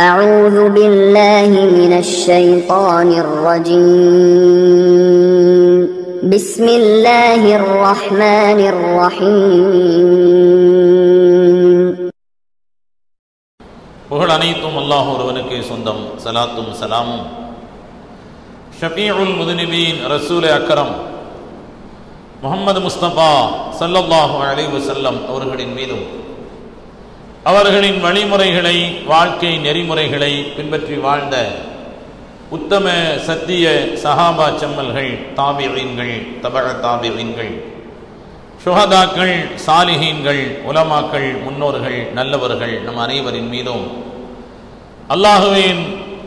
أعوذ بالله من الشيطان الرجيم بسم الله الرحمن الرحيم. புகழ் அனைத்தும் அல்லாஹ் ஒருவனுக்கே சொந்தம். சலாத்தும் சலாமும் ஷஃபீஉல் முதுனிபீன் ரசூலே அக்ரம் முஹம்மது முஸ்தபா ஸல்லல்லாஹு அலைஹி வஸல்லம் அவர்களின் மீதும் அவர்களின் வழிமுறைகளை வாழ்க்கை நெறிமுறைகளை பின்பற்றி வாழ்ந்த உத்தம சத்திய சஹாபா செம்மல்கள், தாபிஈன்கள், தபஅ தாபிஈன்கள், ஷுஹதாக்கள், சாலிஹீன்கள், உலமாக்கள், முன்னோர்கள், நல்லவர்கள் நம் அனைவரின் மீதும் அல்லாஹுவின்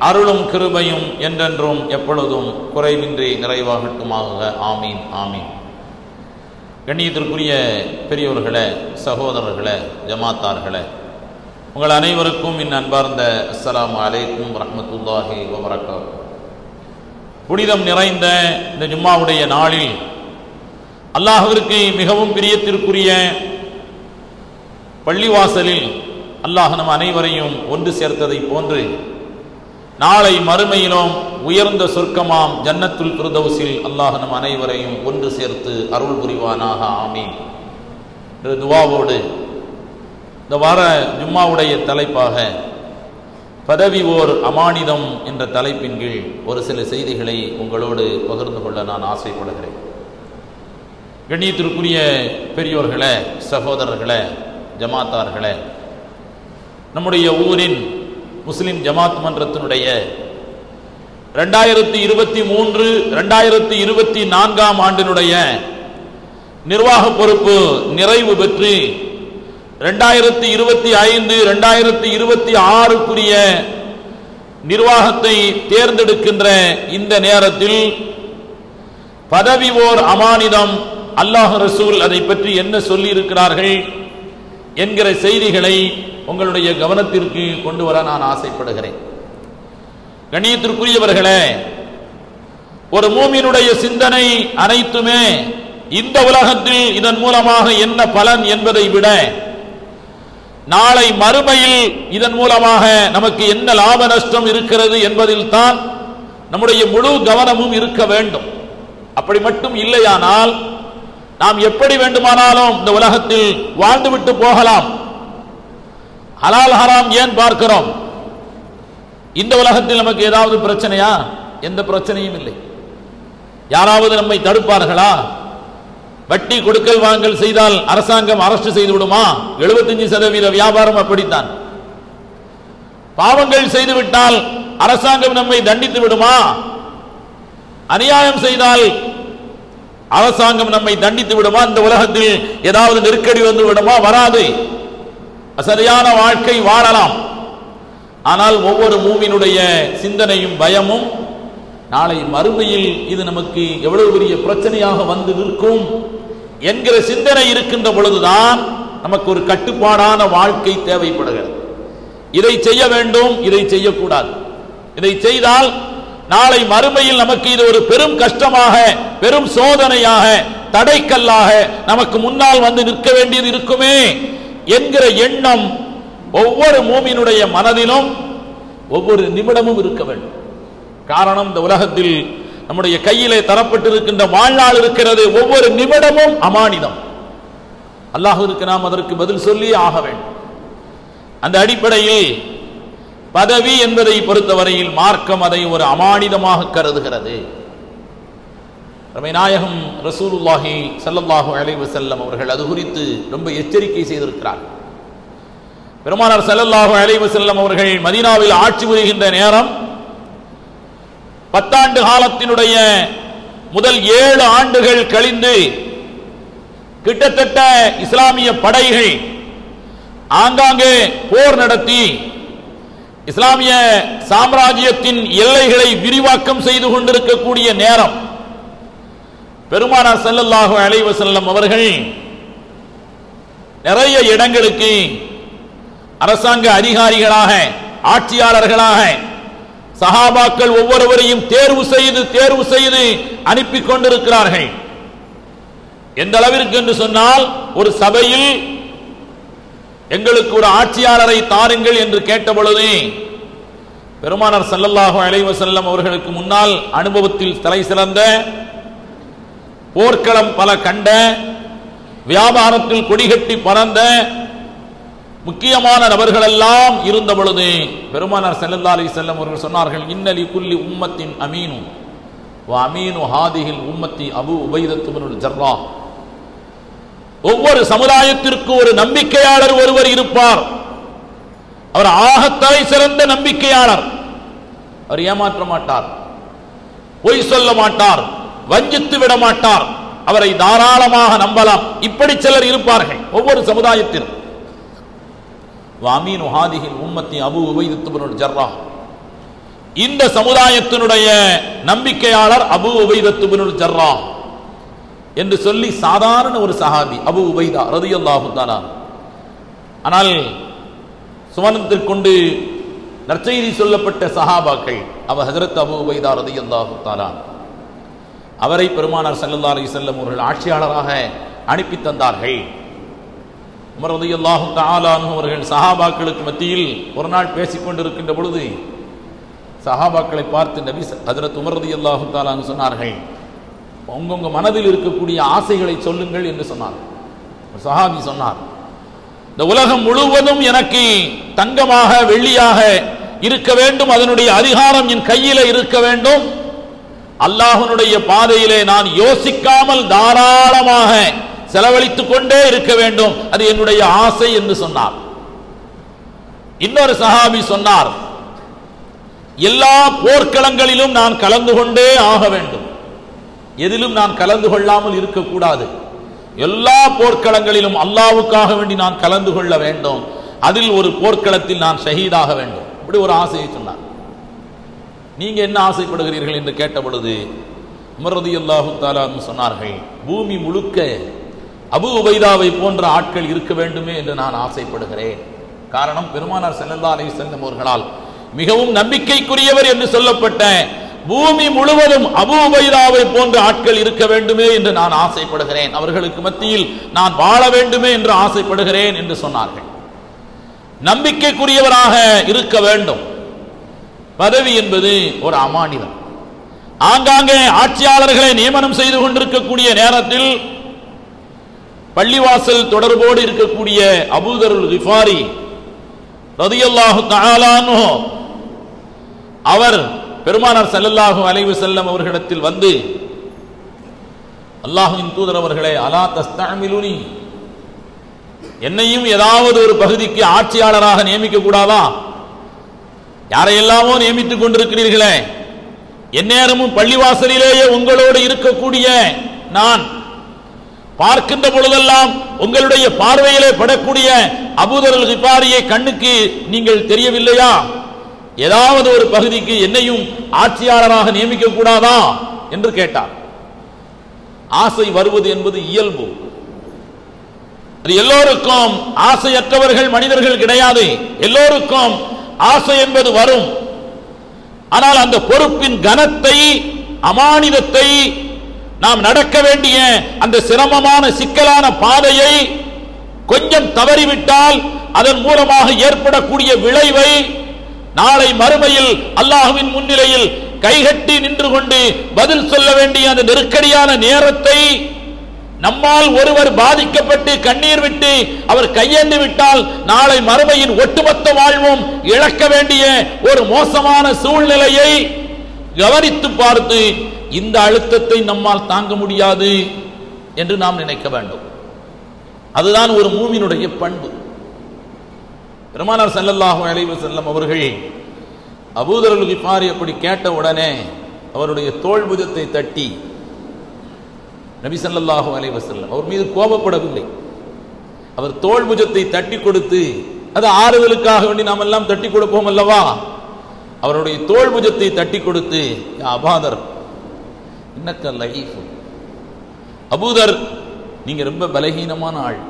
அருளும் கிருபையும் என்றென்றும் எப்பொழுதும் குறைவின்றி நிறைவாகட்டுமாக. ஆமீன் ஆமீன். கண்ணியத்திற்குரிய பெரியோர்களே, சகோதரர்களே, ஜமாத்தார்களே, உங்கள் அனைவருக்கும் என் அன்பார்ந்த அஸ்ஸலாமு அலைக்கும் வரஹ்மத்துல்லாஹி வபரகாத்துஹு. புனிதம் நிறைந்த இந்த ஜும்மாவுடைய நாளில் அல்லாஹ்விற்கு மிகவும் பிரியத்திற்குரிய பள்ளிவாசலில் அல்லாஹ் நம் அனைவரையும் ஒன்று சேர்த்ததை போன்று நாளை மறுமையிலும் உயர்ந்த சொர்க்கமாம் ஜன்னத்துல் ஃபிர்தௌஸில் அல்லாஹ் நம் அனைவரையும் ஒன்று சேர்த்து அருள் புரிவானாக. ஆமீன் என்ற துஆவோடு இந்த வார ஜும்மாவுடைய தலைப்பாக பதவி ஓர் அமானிதம் என்ற தலைப்பின் கீழ் ஒரு சில செய்திகளை உங்களோடு பகிர்ந்து கொள்ள நான் ஆசைப்படுகிறேன். கண்ணியத்திற்குரிய பெரியோர்களே, சகோதரர்களே, ஜமாத்தார்களே, நம்முடைய ஊரின் முஸ்லிம் ஜமாத் மன்றத்தினுடைய 2023-2024 ஆண்டினுடைய நிர்வாக பொறுப்பு நிறைவு பெற்று 2025-2026 நிர்வாகத்தை தேர்ந்தெடுக்கின்ற இந்த நேரத்தில் பதவி ஓர் அமானிதம், அல்லாஹ் ரசூல் அதை பற்றி என்ன சொல்லி இருக்கிறார்கள் என்கிற செய்திகளை உங்களுடைய கவனத்திற்கு கொண்டு வர நான் ஆசைப்படுகிறேன். கண்ணியத்திற்குரியவர்களே, ஒரு மூமினுடைய சிந்தனை அனைத்துமே இந்த உலகத்தில் இதன் மூலமாக என்ன பலன் என்பதை விட நாளை மறுமையில் இதன் மூலமாக நமக்கு என்ன லாப நஷ்டம் இருக்கிறது என்பதில் தான் நம்முடைய முழு கவனமும் இருக்க வேண்டும். அப்படி மட்டும் இல்லையானால் நாம் எப்படி வேண்டுமானாலும் இந்த உலகத்தில் வாழ்ந்துவிட்டு போகலாம். ஹலால் ஹராம் ஏன் பார்க்கிறோம்? இந்த உலகத்தில் நமக்கு ஏதாவது பிரச்சனையா? எந்த பிரச்சனையும் இல்லை. யாராவது நம்மை தடுப்பார்களா? வட்டி கொடுக்கல் வாங்கல் செய்தால் அரசாங்கம் அரெஸ்ட் செய்து விடுமா? 75% வியாபாரம் அப்படித்தான். பாவங்கள் செய்துவிட்டால் அரசாங்கம் நம்மை தண்டித்து விடுமா? அநியாயம் செய்தால் அரசாங்கம் நம்மை தண்டித்து விடுமா? இந்த உலகத்தில் ஏதாவது நெருக்கடி வந்து விடுமா? வராது. சரியான வாழ்க்கை வாழலாம். ஆனால் ஒவ்வொரு மூமினுடைய சிந்தனையும் பயமும் நாளை மறுமையில் இது நமக்கு எவ்வளவு பெரிய பிரச்சனையாக வந்து நிற்கும் என்கிற சிந்தனை இருக்கின்ற பொழுதுதான் நமக்கு ஒரு கட்டுப்பாடான வாழ்க்கை தேவைப்படுகிறது. இதை செய்ய வேண்டும், இதை செய்யக்கூடாது. இதை செய்தால் நாளை மறுமையில் நமக்கு இது ஒரு பெரும் கஷ்டமாக, பெரும் சோதனையாக, தடைக்கல்லாக நமக்கு முன்னால் வந்து நிற்க வேண்டியது இருக்குமே என்கிற எண்ணம் ஒவ்வொரு மூமினுடைய மனதிலும் ஒவ்வொரு நிமிடமும் இருக்க வேண்டும். காரணம், இந்த உலகத்தில் நம்முடைய கையிலே தரப்பட்டிருக்கின்ற வாழ்நாள் இருக்கிறது. ஒவ்வொரு நிமிடமும் அமானிதம். அல்லாஹ்விற்கு நாம் அதற்கு பதில் சொல்லி ஆக வேண்டும். அந்த அடிப்படையில் பதவி என்பதை பொறுத்தவரையில் மார்க்கம் அதை ஒரு அமானிதமாக கருதுகிறது. நாயகம் ரசூலுல்லாஹி ஸல்லல்லாஹு அலைஹி வஸல்லம் அவர்கள் அது குறித்து ரொம்ப எச்சரிக்கை செய்திருக்கிறார். பெருமானார் ஸல்லல்லாஹு அலைஹி வஸல்லம் அவர்கள் மதீனாவில் ஆட்சி புரிகின்ற நேரம் 10 ஆண்டு காலத்தினுடைய முதல் 7 ஆண்டுகள் கழிந்து கிட்டத்தட்ட இஸ்லாமிய படைகள் ஆங்காங்கே போர் நடத்தி இஸ்லாமிய சாம்ராஜ்யத்தின் எல்லைகளை விரிவாக்கம் செய்து கொண்டிருக்கக்கூடிய நேரம் பெருமானார் ஸல்லல்லாஹு அலைஹி வஸல்லம் அவர்கள் நிறைய இடங்களுக்கு அரசாங்க அதிகாரிகளாக, ஆட்சியாளர்களாக சஹாபாக்கள் ஒவ்வொருவரையும் தேர்வு செய்து அனுப்பி கொண்டிருக்கிறார்கள். எந்த அளவிற்கு என்று சொன்னால், ஒரு சபையில் எங்களுக்கு ஒரு ஆட்சியாளரை தாருங்கள் என்று கேட்ட பொழுது பெருமானார் ஸல்லல்லாஹு அலைஹி வஸல்லம் அவர்களுக்கு முன்னால் அனுபவத்தில் தலை சிறந்த, போர்க்களம் பல கண்ட, வியாபாரத்தில் கொடிகட்டி பறந்த முக்கியமான நபர்கள் எல்லாம் இருந்த பொழுது பெருமானார் ஸல்லல்லாஹு அலைஹி வஸல்லம் அவர்கள் சொன்னார்கள், இன்னலி குல்லி உம்மத்தின் அமீனு வ அமீனு ஹாதிஹில் உம்மத்தி அபூ உபைதத் இப்னுல் ஜர்ராஹ். ஒவ்வொரு சமுதாயத்திற்கு ஒரு நம்பிக்கையாளர் ஒருவர் இருப்பார். அவர் ஆகத்தலை சிறந்த நம்பிக்கையாளர். அவர் ஏமாற்ற மாட்டார், பொய் சொல்ல மாட்டார், வஞ்சித்து விட மாட்டார். அவரை தாராளமாக நம்பலாம். இப்படி சிலர் இருப்பார்கள் ஒவ்வொரு சமுதாயத்திலும். வாமீனு ஹாதிஹில் உம்மத்தி அபூ உபைதத் இப்னுல் ஜர்ராஹ். இந்த சமுதாயத்தினுடைய நம்பிக்கையாளர் அபூ உபைதத் இப்னுல் ஜர்ராஹ் என்று சொல்லி சாதாரண ஒரு சஹாபி அபூ உபைதா ரலியல்லாஹு தஆலா. ஆனால் சுவனத்திற்கு கொண்டு நற்செய்தி சொல்லப்பட்ட சஹாபாக்கள் அவர் ஹஜ்ரத் அபூ உபைதா ரலியல்லாஹு தஆலா. அவரை பெருமானார் ஸல்லல்லாஹு அலைஹி வஸல்லம் அவர்கள் ஆட்சியாளராக அனுப்பி தந்தார்கள். உமர் ரலியல்லாஹு தஆலா அவர்கள் சஹாபாக்களுக்கு மத்தியில் ஒரு நாள் பேசிக் கொண்டிருக்கின்ற பொழுது சஹாபாக்களை பார்த்து நபி ஹஜ்ரத் உமர் ரலியல்லாஹு தஆலா சொன்னார்கள், உங்க மனதில் இருக்கக்கூடிய ஆசைகளை சொல்லுங்கள் என்று சொன்னார். சஹாபி சொன்னார், இந்த உலகம் முழுவதும் எனக்கு தங்கமாக வெள்ளியாக இருக்க வேண்டும், அதனுடைய அதிகாரம் என் கையிலே இருக்க வேண்டும், அல்லாஹ்வுடைய பாதையிலே நான் யோசிக்காமல் தாராளமாக செலவழித்துக் கொண்டே இருக்க வேண்டும், அது என்னுடைய ஆசை என்று சொன்னார். இன்னொரு சஹாபி சொன்னார், எல்லா போர்க்களங்களிலும் நான் கலந்து கொண்டே ஆக வேண்டும், எதிலும் நான் கலந்து கொள்ளாமல் இருக்கக்கூடாது, எல்லா போர்க்களங்களிலும் அல்லாஹ்வுக்காக வேண்டி நான் கலந்து கொள்ள வேண்டும், அதில் ஒரு போர்க்களத்தில் நான் ஷஹீதாக வேண்டும், இப்படி ஒரு ஆசையை சொன்னார். நீங்க என்ன ஆசைப்படுகிறீர்கள் என்று கேட்ட பொழுது உமர் ரலியல்லாஹு தஆலா சொன்னார்கள், பூமி முழுக்க அபூ உபைதாவை போன்ற ஆட்கள் இருக்க வேண்டுமே என்று நான் ஆசைப்படுகிறேன். காரணம், பெருமானார் ஸல்லல்லாஹு அலைஹி வஸல்லம் அவர்களால் மிகவும் நம்பிக்கைக்குரியவர் என்று சொல்லப்பட்ட பூமி முழுவதும் அபூ உபைதாவை போன்ற ஆட்கள் இருக்க வேண்டுமே என்று நான் ஆசைப்படுகிறேன், அவர்களுக்கு மத்தியில் நான் வாழ வேண்டுமே என்று ஆசைப்படுகிறேன் என்று சொன்னார்கள். நம்பிக்கைக்குரியவராக இருக்க வேண்டும். பதவி என்பது ஒரு அமானிதம். ஆங்காங்கே ஆட்சியாளர்களை நியமனம் செய்து கொண்டிருக்கக்கூடிய நேரத்தில் பள்ளிவாசல் தொடர்போடு இருக்கக்கூடிய அபூதருல் கிஃபாரி ரலியல்லாஹு தஆலா அன்ஹு அவர் பெருமானார் ஸல்லல்லாஹு அலைஹி வஸல்லம் அவர்களிடத்தில் வந்து, அல்லாஹ்வின் தூதர் அவர்களே, அலா தஸ்தஅமிலுனி, என்னையும் ஏதாவது ஒரு பகுதிக்கு ஆட்சியாளராக நியமிக்க கூடாதா? யாரையெல்லாமோ நியமித்துக் கொண்டிருக்கிறீர்களே, எந்நேரமும் பள்ளிவாசலிலேயே உங்களோடு இருக்கக்கூடிய நான் பார்க்கின்ற பொழுதெல்லாம் உங்களுடைய பார்வையிலே படக்கூடிய அபூதருல் கிஃபாரியை கண்ணுக்கு நீங்கள் தெரியவில்லையா? ஏதாவது ஒரு பகுதிக்கு என்னையும் ஆட்சியாளராக நியமிக்க கூடாதா என்று கேட்டார். ஆசை வருவது என்பது இயல்பு. அது எல்லோருக்கும், ஆசையற்றவர்கள் மனிதர்கள் கிடையாது, எல்லோருக்கும் ஆசை என்பது வரும். ஆனால் அந்த பொறுப்பின் கனத்தை, அமானிதத்தை, நாம் நடக்க வேண்டிய அந்த சிரமமான சிக்கலான பாதையை கொஞ்சம் தவறிவிட்டால் அதன் மூலமாக ஏற்படக்கூடிய விளைவை நாளை மறுமையில் அல்லாஹ்வின் முன்னிலையில் கைகட்டி நின்று கொண்டு பதில் சொல்ல வேண்டிய அந்த நெருக்கடியான நேரத்தை நம்மால் ஒருவர் பாதிக்கப்பட்டு கண்ணீர் விட்டு அவர் கையேந்து விட்டால் நாளை மறுமையின் ஒட்டுமொத்த வாழ்வும் இழக்க வேண்டிய ஒரு மோசமான சூழ்நிலையை கவனித்து பார்த்து இந்த அழுத்தத்தை நம்மால் தாங்க முடியாது என்று நாம் நினைக்க வேண்டும். அதுதான் ஒரு மூமினுடைய பண்பு. பெருமானார் ஸல்லல்லாஹு அலைஹி வஸல்லம் அவர்கள் அபூதருல் கிஃபாரி அப்படி கேட்ட உடனே அவருடைய தோள் புஜத்தை தட்டி, நபி ஸல்லல்லாஹு அலைஹி வஸல்லம் அவர் மீது கோபப்படவில்லை, அவர் தோள் புஜத்தை தட்டி கொடுத்து, அது ஆறுதலுக்காக வேண்டி நாம் எல்லாம் தட்டி கொடுப்போம் அல்லவா, அவருடைய தோள் புஜத்தை தட்டி கொடுத்து, அபூதர் இன்னக்க லஈஃப், அபூதர் நீங்க ரொம்ப பலகீனமான ஆள்.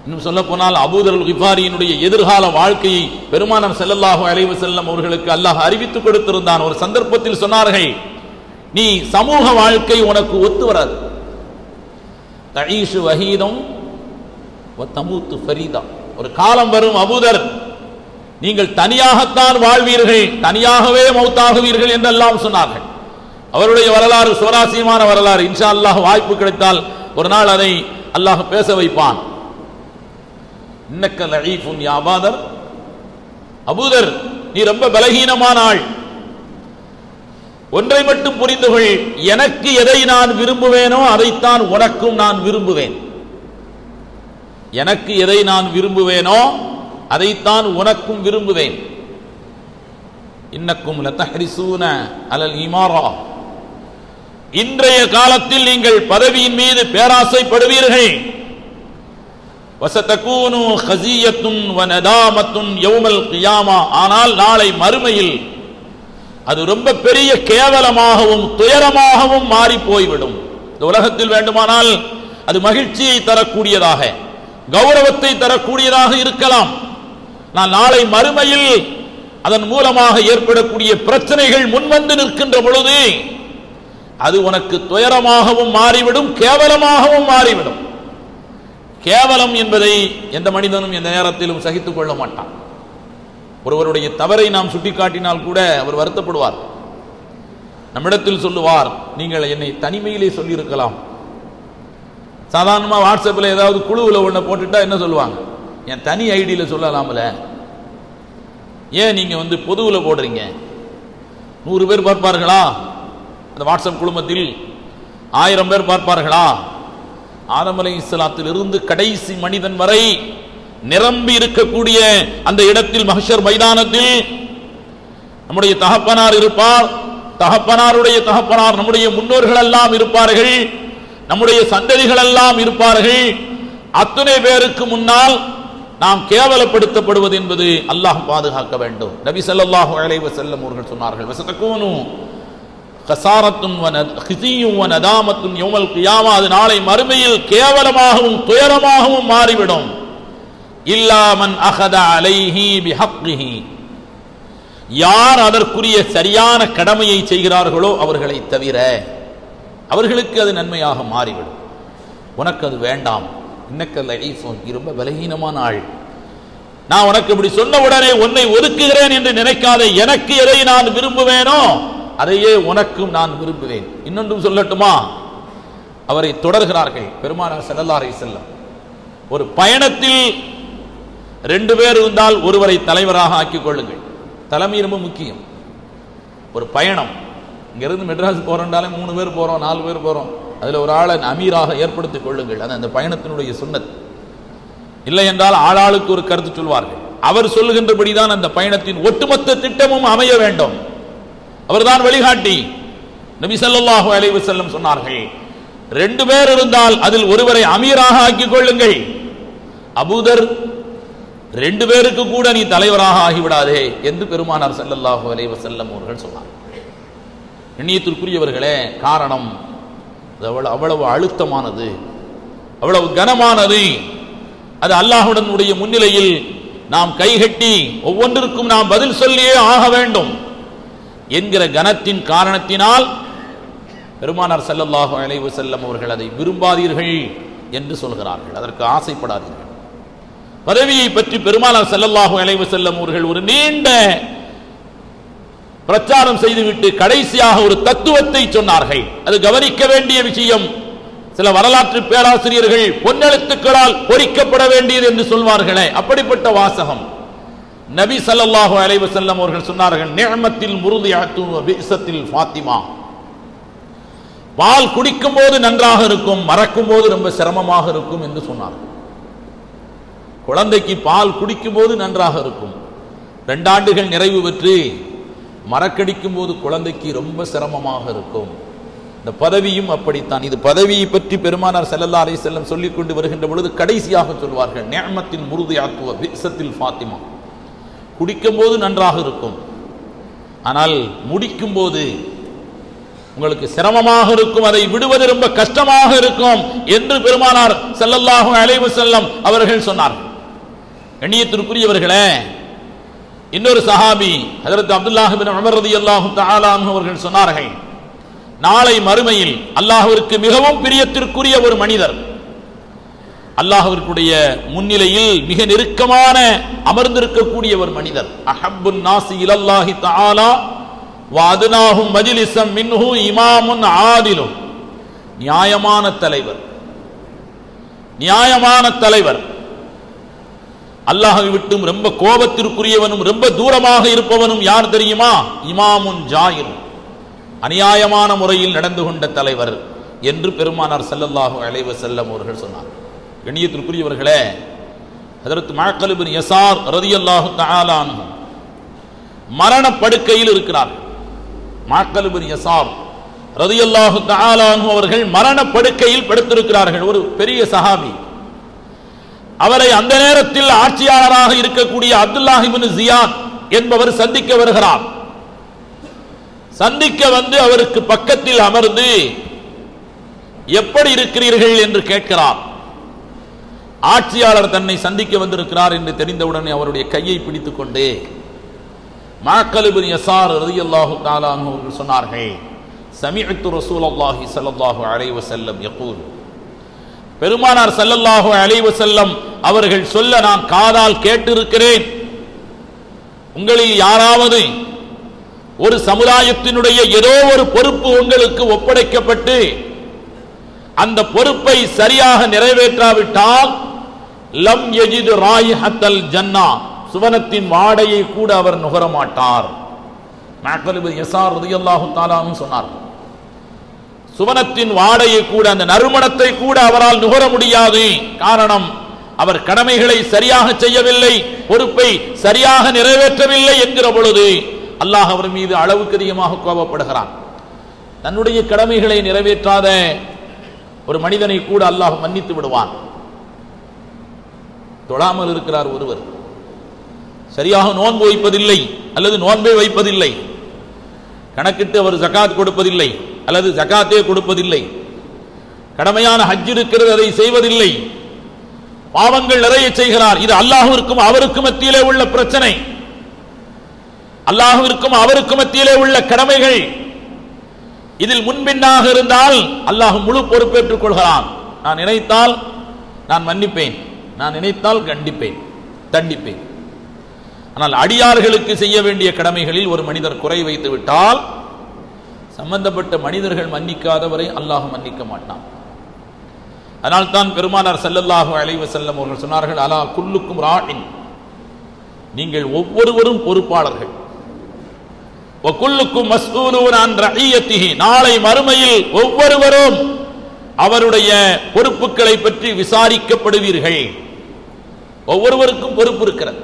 இன்னும் சொல்ல போனால் அபூதருல் கிஃபாரியினுடைய எதிர்கால வாழ்க்கையை பெருமானார் ஸல்லல்லாஹு அலைஹி வஸல்லம் அவர்களுக்கு அல்லாஹ் அறிவித்துக் கொடுத்திருந்தான். ஒரு சந்தர்ப்பத்தில் சொன்னார்கள், நீ சமூக வாழ்க்கை உனக்கு ஒத்து வராது, தஈஷு வஹீதம் வ தமூத்து ஃபரீதா, ஒரு காலம் வரும் அபூதர், நீங்கள் தனியாகத்தான் வாழ்வீர்கள், தனியாகவே மௌத்தாகுவீர்கள் என்றெல்லாம் சொன்னார்கள். அவருடைய வரலாறு சுவாரஸ்யமான வரலாறு. இன்ஷா அல்லாஹ் வாய்ப்பு கிடைத்தால் ஒரு நாள் அதை அல்லாஹ் பேச வைப்பான். இன்னக்க லஈஃபுன் யா அபூதர், அபூதர் நீ ரொம்ப பலகீனமான ஆள். ஒன்றை மட்டும் புரிந்து கொள், எனக்கு எதை நான் விரும்புவேனோ அதைத்தான் உனக்கும் நான் விரும்புவேன். எனக்கு எதை நான் விரும்புவேனோ அதைத்தான் உனக்கும் விரும்புவேன். இன்னக்கும் லதஹ்ரிசூன அலல் இமாரா, இன்றைய காலத்தில் நீங்கள் பதவியின் மீது பேராசைப்படுவீர்கள். வஸதகூனு கஸியத்துன் வனதாமத்துன் யௌமல் கியாமா, ஆனால் நாளை மறுமையில் அது ரொம்ப பெரிய கேவலமாகவும் துயரமாகவும் மாறி போய்விடும். இந்த உலகத்தில் வேண்டுமானால் அது மகிழ்ச்சியை தரக்கூடியதாக, கௌரவத்தை தரக்கூடியதாக இருக்கலாம். நான் நாளை மறுமையில் அதன் மூலமாக ஏற்படக்கூடிய பிரச்சனைகள் முன்வந்து நிற்கின்ற பொழுது அது உனக்கு துயரமாகவும் மாறிவிடும், கேவலமாகவும் மாறிவிடும். கேவலம் என்பதை எந்த மனிதனும் எந்த நேரத்திலும் சகித்துக் கொள்ள மாட்டான். ஒருவருடைய தவறை நாம் சுட்டிக்காட்டினால் கூட அவர் வருத்தப்படுவார். நம்மிடத்தில் சொல்லுவார், நீங்கள் என்னை தனிமையிலே சொல்லியிருக்கலாம். சாதாரணமாக வாட்ஸ்அப்பில் ஏதாவது குழுவில் ஒன்றை போட்டுட்டா என்ன சொல்லுவாங்க, என் தனி ஐடியில் சொல்லலாம்ல, ஏன் நீங்க பொதுவில் போடுறீங்க? 100 பேர் பார்ப்பார்களா அந்த வாட்ஸ்அப் குழுமத்தில்? 1000 பேர் பார்ப்பார்களா? ஆதம் அலைஹிஸ்ஸலாத்தில் இருந்து கடைசி மனிதன் வரை நிரம்பி இருக்கக்கூடிய அந்த இடத்தில் மஹ்ஷர் மைதானத்தில் நம்முடைய தகப்பனார் இருப்பார், தகப்பனாருடைய தகப்பனார் நம்முடைய முன்னோர்கள் எல்லாம் இருப்பார்கள், நம்முடைய சந்ததிகள் எல்லாம் இருப்பார்கள். அத்தனை பேருக்கு முன்னால் நாம் கேவலப்படுத்தப்படுவது என்பது அல்லாஹ் பாதுகாக்க வேண்டும். நபி ஸல்லல்லாஹு அலைஹி வஸல்லம் அவர்கள் சொன்னார்கள், வஸதகூனு கஸாரத்துன் வனகிஸியும் வனதாமத்துன் யௌமல் கியாமா, அது நாளை மறுமையில் கேவலமாகவும் துயரமாகவும் மாறிவிடும். இல்லா மன் அஹத அலைஹி பிஹக்கிஹி, யார் அதற்குரிய சரியான கடமையை செய்கிறார்களோ அவர்களை தவிர அவர்களுக்கு அது நன்மையாக மாறிவிடும். உனக்கு அது வேண்டாம், இன்னக்க லஈஃபுன், நீ ரொம்ப பலகீனமான ஆள், நான் உனக்கு இப்படி சொன்ன உடனே உன்னை ஒதுக்குகிறேன் என்று நினைக்காதே. எனக்கு எதை நான் விரும்புவேனோ அதையே உனக்கும் நான் விரும்புவேன். இன்னொன்றும் சொல்லட்டுமா? அவரை தொடர்கிறார்கள் பெருமானார் ஸல்லல்லாஹு அலைஹி வஸல்லம். ஒரு பயணத்தில் 2 பேர் இருந்தால் ஒருவரை தலைவராக ஆக்கிக் கொள்ளுங்கள். தலைமை ரொம்ப முக்கியம். ஒரு பயணம், இங்கிருந்து மெட்ராஸ் போறோம்னாலே 3 பேர் போறோம், 4 பேர் போறோம், அதுல ஒரு ஆளை அமீராக ஏற்படுத்திக் கொள்ளுங்கள். அது அந்த பயணத்தினுடைய சுன்னத். இல்லை என்றால் ஆளாளுக்கு ஒரு கருத்து சொல்வார்கள். அவர் சொல்லுகின்றபடிதான் அந்த பயணத்தின் ஒட்டுமொத்த திட்டமும் அமைய வேண்டும். அவர்தான் வழிகாட்டி. நபி ஸல்லல்லாஹு அலைஹி வஸல்லம் சொன்னார்கள், 2 பேர் இருந்தால் அதில் ஒருவரை அமீராக ஆக்கிக் கொள்ளுங்கள். அபூதர் 2 பேருக்கு கூட நீ தலைவராக ஆகிவிடாதே என்று பெருமானார் ஸல்லல்லாஹு அலைஹி வஸல்லம் அவர்கள் சொன்னார். எண்ணியத்திற்குரியவர்களே, காரணம் அவ்வளவு அழுத்தமானது, அவ்வளவு கனமானது. அது அல்லாஹ்வுடைய முன்னிலையில் நாம் கைகட்டி ஒவ்வொன்றிற்கும் நாம் பதில் சொல்லியே ஆக வேண்டும் என்கிற கனத்தின் காரணத்தினால் பெருமானார் ஸல்லல்லாஹு அலைஹி வஸல்லம் அவர்கள் அதை விரும்பாதீர்கள் என்று சொல்கிறார்கள். அதற்கு ஆசைப்படாதீர்கள். பதவியை பற்றி பெருமானார் ஸல்லல்லாஹு அலைஹி வஸல்லம் அவர்கள் ஒரு நீண்ட பிரச்சாரம் செய்துவிட்டு கடைசியாக ஒரு தத்துவத்தை சொன்னார்கள். அது கவனிக்க வேண்டிய விஷயம். சில வரலாற்று பேராசிரியர்கள் பொன்னெழுத்துக்களால் பொறிக்கப்பட வேண்டியது என்று சொல்வார்களே, அப்படிப்பட்ட வாசகம். நபி ஸல்லல்லாஹு அலைஹி வஸல்லம் அவர்கள் சொன்னார்கள், நிஅமத்தில் முர்திஅத்து வ பிஸத்தில் ஃபாத்திமா. பால் குடிக்கும் போது நன்றாக இருக்கும், மறக்கும் போது ரொம்ப சிரமமாக இருக்கும் என்று சொன்னார்கள். குழந்தைக்கு பால் குடிக்கும் போது நன்றாக இருக்கும், 2 ஆண்டுகள் நிறைவு பெற்று மறக்கடிக்கும் போது குழந்தைக்கு ரொம்ப சிரமமாக இருக்கும். இந்த பதவியும் அப்படித்தான். இது பதவியை பற்றி பெருமானார் ஸல்லல்லாஹு அலைஹி வஸல்லம் சொல்லிக் கொண்டு வருகின்ற பொழுது கடைசியாக சொல்வார்கள், நிஅமத்தில் முர்திஅத்து வ பிஸத்தில் ஃபாத்திமா. குடிக்கும் போது நன்றாக இருக்கும், ஆனால் முடிக்கும் போது உங்களுக்கு சிரமமாக இருக்கும், அதை விடுவது ரொம்ப கஷ்டமாக இருக்கும் என்று பெருமானார் ஸல்லல்லாஹு அலைஹி வஸல்லம் அவர்கள் சொன்னார்கள். எண்ணியத்திற்குரியவர்களே, இன்னொரு சஹாபி ஹஜ்ரத் அப்துல்லாஹ் இப்னு உமர் ரலியல்லாஹு தஆலா அன்ஹு அவர்கள் சொன்னார்கள், நாளை மறுமையில் அல்லாஹ்விற்கு மிகவும் பிரியத்திற்குரிய ஒரு மனிதர் அல்லாஹ்விற்குடைய முன்னிலையில் மிக நெருக்கமான அமர்ந்திருக்கக்கூடிய ஒரு மனிதர். அஹப்புன் நாசி இலல்லாஹி தஆலா வ அத்னாஹும் மஜ்லிஸம் மின்ஹு இமாமுன் ஆதிலும். நியாயமான தலைவர், நியாயமான தலைவர். அல்லாஹ்வை விட்டும் ரொம்ப கோபத்திற்குரியவனும் ரொம்ப தூரமாக இருப்பவனும் யார் தெரியுமா? இமாமுன் ஜாயிர், அநியாயமான முறையில் நடந்து கொண்ட தலைவர் என்று பெருமானார் ஸல்லல்லாஹு அலைஹி வஸல்லம் அவர்கள் சொன்னார். கண்ணியத்திற்குரியவர்களே, ஹஜ்ரத் மஅக்கல் இப்னு யஸார் ரலியல்லாஹு தஆலா அன்ஹு மரண படுக்கையில் இருக்கிறார். மஅக்கல் இப்னு யஸார் ரலியல்லாஹு தஆலா அன்ஹு அவர்கள் மரண படுக்கையில் படுத்திருக்கிறார்கள். ஒரு பெரிய சஹாபி. அவரை அந்த நேரத்தில் ஆட்சியாளராக இருக்கக்கூடிய அப்துல்லாஹ் இப்னு ஜியாத் என்பவர் சந்திக்க வருகிறார். சந்திக்க வந்து அவருக்கு பக்கத்தில் அமர்ந்து எப்படி இருக்கிறீர்கள் என்று கேட்கிறார். ஆட்சியாளர் தன்னை சந்திக்க வந்திருக்கிறார் என்று தெரிந்தவுடனே அவருடைய கையை பிடித்துக் கொண்டு மஅக்கல் இப்னு யஸார் ரலியல்லாஹு தஆலா அன்ஹு அவர்கள் சொன்னார்கள், சமிஅத்து ரசூலல்லாஹி ஸல்லல்லாஹு அலைஹி வஸல்லம் யகூல், பெருமானார் ஸல்லல்லாஹு அலைஹி வஸல்லம் அவர்கள் சொல்ல நான் காதால் கேட்டிருக்கிறேன். உங்களில் யாராவது ஒரு சமுதாயத்தினுடைய ஏதோ ஒரு பொறுப்பு உங்களுக்கு ஒப்படைக்கப்பட்டு அந்த பொறுப்பை சரியாக நிறைவேற்றாவிட்டால் லம் யஜித் ராயிஹத்தல் ஜன்னா, சுவனத்தின் வாடையை கூட அவர் நுகர மாட்டார். மஅக்கல் இப்னு யஸார் ரலியல்லாஹு தஆலா அன்ஹு சொன்னார், சுவனத்தின் வாடையை கூட, அந்த நறுமணத்தை கூட அவரால் நுகர முடியாது. காரணம், அவர் கடமைகளை சரியாக செய்யவில்லை, பொறுப்பை சரியாக நிறைவேற்றவில்லை என்கிற பொழுது அல்லாஹ் அவர் மீது அளவுக்கு அதிகமாக கோபப்படுகிறான். தன்னுடைய கடமைகளை நிறைவேற்றாத ஒரு மனிதனை கூட அல்லாஹ் மன்னித்து விடுவான். தொழாமல் இருக்கிறார் ஒருவர், சரியாக நோன்பு வைப்பதில்லை அல்லது நோன்பை வைப்பதில்லை, கணக்கிட்டு அவர் ஜகாத் கொடுப்பதில்லை அல்லது ஜகாத்தே கொடுப்பதில்லை, கடமையான ஹஜ் இருக்கிறது அதை செய்வதில்லை, பாவங்கள் நிறைய செய்கிறார். இது அல்லாஹ்விற்கும் அவருக்கும் மத்தியிலே உள்ள பிரச்சனை, அல்லாஹ்விற்கும் அவருக்கும் மத்தியிலே உள்ள கடமைகள். இதில் முன்பின்னாக இருந்தால் அல்லாஹ் முழு பொறுப்பேற்றுக் கொள்கிறான். நான் நினைத்தால் நான் மன்னிப்பேன், நான் நினைத்தால் கண்டிப்பேன், தண்டிப்பேன். ஆனால் அடியார்களுக்கு செய்ய வேண்டிய கடமைகளில் ஒரு மனிதர் குறை வைத்து விட்டால் சம்பந்தப்பட்ட மனிதர்கள் மன்னிக்காதவரை அல்லாஹ் மன்னிக்க மாட்டான். அதனால் தான் பெருமானார் ஸல்லல்லாஹு அலைஹி வஸல்லம் அவர்கள் சொன்னார்கள், அலா குல்லுக்கும் ராஇன், நீங்கள் ஒவ்வொருவரும் பொறுப்பாளர்கள், வ குல்லுக்கும் மஸ்ஊலூன் அன் ரஇயத்திஹி, நாளை மறுமையில் ஒவ்வொருவரும் அவருடைய பொறுப்புகளை பற்றி விசாரிக்கப்படுவீர்கள். ஒவ்வொருவருக்கும் பொறுப்பு இருக்கிறது.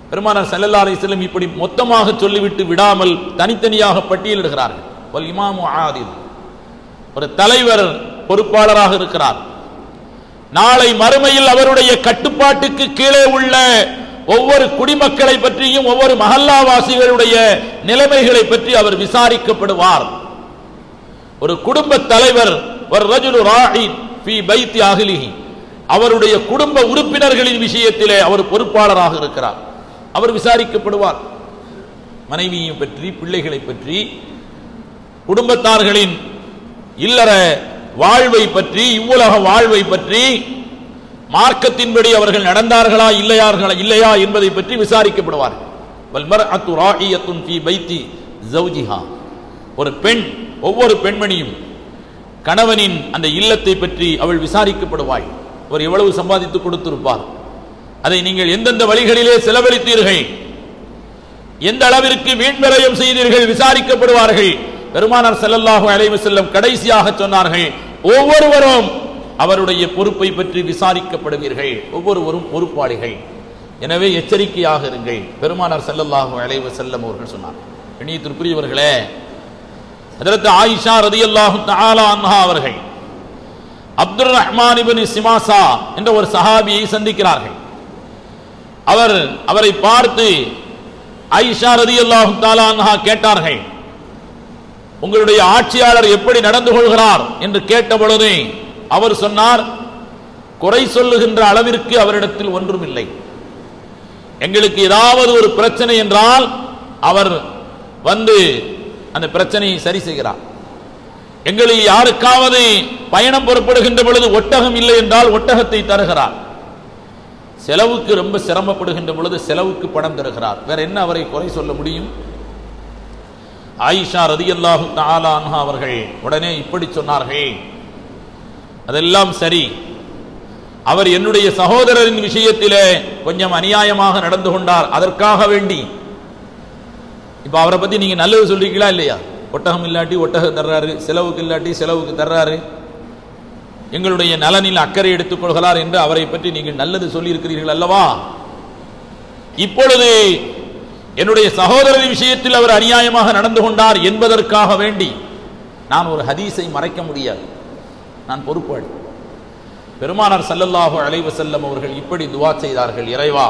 பெருமானார் ஸல்லல்லாஹு அலைஹி வஸல்லம் இப்படி மொத்தமாக சொல்லிவிட்டு விடாமல் தனித்தனியாக பட்டியலிடுகிறார்கள். வல் இமாமு ஆதில், ஒரு தலைவர் பொறுப்பாளராக இருக்கிறார். நாளை மறுமையில் அவருடைய கட்டுப்பாட்டுக்கு கீழே உள்ள ஒவ்வொரு குடிமக்களை பற்றியும் ஒவ்வொரு மஹல்லாவாசிகளுடைய நிலைமைகளை பற்றி அவர் விசாரிக்கப்படுவார். ஒரு குடும்ப தலைவர், ஒரு ரஜுலு ராஇன் ஃபீ பைத்தி அஹ்லிஹி, அவருடைய குடும்ப உறுப்பினர்களின் விஷயத்திலே அவர் பொறுப்பாளராக இருக்கிறார். அவர் விசாரிக்கப்படுவார். மனைவியை பற்றி, பிள்ளைகளை பற்றி, குடும்பத்தார்களின் இல்லற வாழ்வை பற்றி, இவ்வுலக வாழ்வை பற்றி, மார்க்கத்தின்படி அவர்கள் நடந்தார்களா இல்லையா என்பதை பற்றி விசாரிக்கப்படுவார்கள். வல் மர்அத்து ராஇயத்துன் ஃபீ பைத்தி ஜௌஜிஹா, ஒரு பெண், ஒவ்வொரு பெண்மணியும் கணவனின் அந்த இல்லத்தை பற்றி அவள் விசாரிக்கப்படுவாள். அவர் எவ்வளவு சம்பாதித்து கொடுத்திருப்பார், அதை நீங்கள் எந்தெந்த வழிகளிலே செலவழித்தீர்கள், எந்த அளவிற்கு வீண்விரயம் செய்தீர்கள், விசாரிக்கப்படுவார்கள். பெருமானார் ஸல்லல்லாஹு அலைஹி வஸல்லம் கடைசியாக சொன்னார்கள், ஒவ்வொருவரும் அவருடைய பொறுப்பை பற்றி விசாரிக்கப்படுவீர்கள், ஒவ்வொருவரும் பொறுப்பாளிகள். எனவே எச்சரிக்கையாக இருங்கள். பெருமானார் ஸல்லல்லாஹு அலைஹி வஸல்லம் அவர்கள் சொன்னார். கண்ணியத்திற்குரியவர்களே, ஹஜ்ரத் ஆயிஷா ரலியல்லாஹு தஆலா அன்ஹா அவர்கள் அப்துர் ரஹ்மான் இப்னு சிமாசா என்ற ஒரு சஹாபியை சந்திக்கிறார்கள். அவரை பார்த்து ஆயிஷா ரலியல்லாஹு தஆலா அன்ஹா கேட்டார்கள், உங்களுடைய ஆட்சியாளர் எப்படி நடந்து கொள்கிறார் என்று கேட்ட பொழுது அவர் சொன்னார், குறை சொல்லுகின்ற அளவிற்கு அவரிடத்தில் ஒன்றும் இல்லை. எங்களுக்கு ஏதாவது ஒரு பிரச்சனை என்றால் அவர் வந்து அந்த பிரச்சனையை சரி செய்கிறார். எங்களில் யாருக்காவது பயணம் புறப்படுகின்ற பொழுது ஒட்டகம் இல்லை என்றால் ஒட்டகத்தை தருகிறார். செலவுக்கு ரொம்ப சிரமப்படுகின்ற பொழுது செலவுக்கு பணம் தருகிறார். வேற என்ன அவரை குறை சொல்ல முடியும்? ஆயிஷா ரலியல்லாஹு தஆலா அன்ஹா அவர்கள் உடனே இப்படி சொன்னார்கள், அதெல்லாம் சரி, அவர் என்னுடைய சகோதரரின் விஷயத்திலே கொஞ்சம் அநியாயமாக நடந்து கொண்டார், அதற்காக வேண்டி. இப்ப அவரை பத்தி நீங்க நல்லது சொல்றீங்களா இல்லையா? ஒட்டகம் இல்லாட்டி ஒட்டகம் தர்றாரு, செலவுக்கு இல்லாட்டி செலவுக்கு தர்றாரு, எங்களுடைய நலனில் அக்கறை எடுத்துக் கொள்கிறார் என்று அவரை பற்றி நீங்கள் நல்லது சொல்லி இருக்கிறீர்கள் அல்லவா? இப்பொழுது என்னுடைய சகோதரரின் விஷயத்தில் அவர் அநியாயமாக நடந்து கொண்டார் என்பதற்காக வேண்டி நான் ஒரு ஹதீஸை மறைக்க முடியாது, நான் பொறுப்பாளி. பெருமானார் ஸல்லல்லாஹு அலைஹி வஸல்லம் அவர்கள் இப்படி துஆ செய்தார்கள், இறைவா,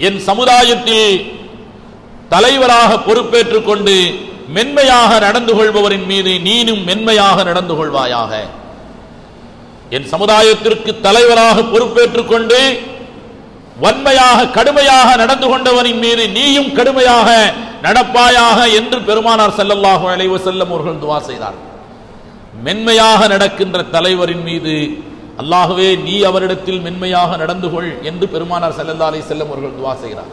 என் சமுதாயத்தில் தலைவராக பொறுப்பேற்றுக் கொண்டு மென்மையாக நடந்து கொள்பவரின் மீது நீனும் மென்மையாக நடந்து கொள்வாயாக. என் சமுதாயத்திற்கு தலைவராக பொறுப்பேற்றுக் கொண்டு வன்மையாக கடுமையாக நடந்து கொண்டவனின் மீது நீயும் கடுமையாக நடப்பாயாக என்று பெருமானார் ஸல்லல்லாஹு அலைஹி வஸல்லம் அவர்கள் துஆ செய்தார். மென்மையாக நடக்கின்ற தலைவரின் மீது அல்லாஹ்வே நீ அவரிடத்தில் மென்மையாக நடந்து கொள் என்று பெருமானார் ஸல்லல்லாஹு அலைஹி வஸல்லம் அவர்கள் துஆ செய்கிறார்.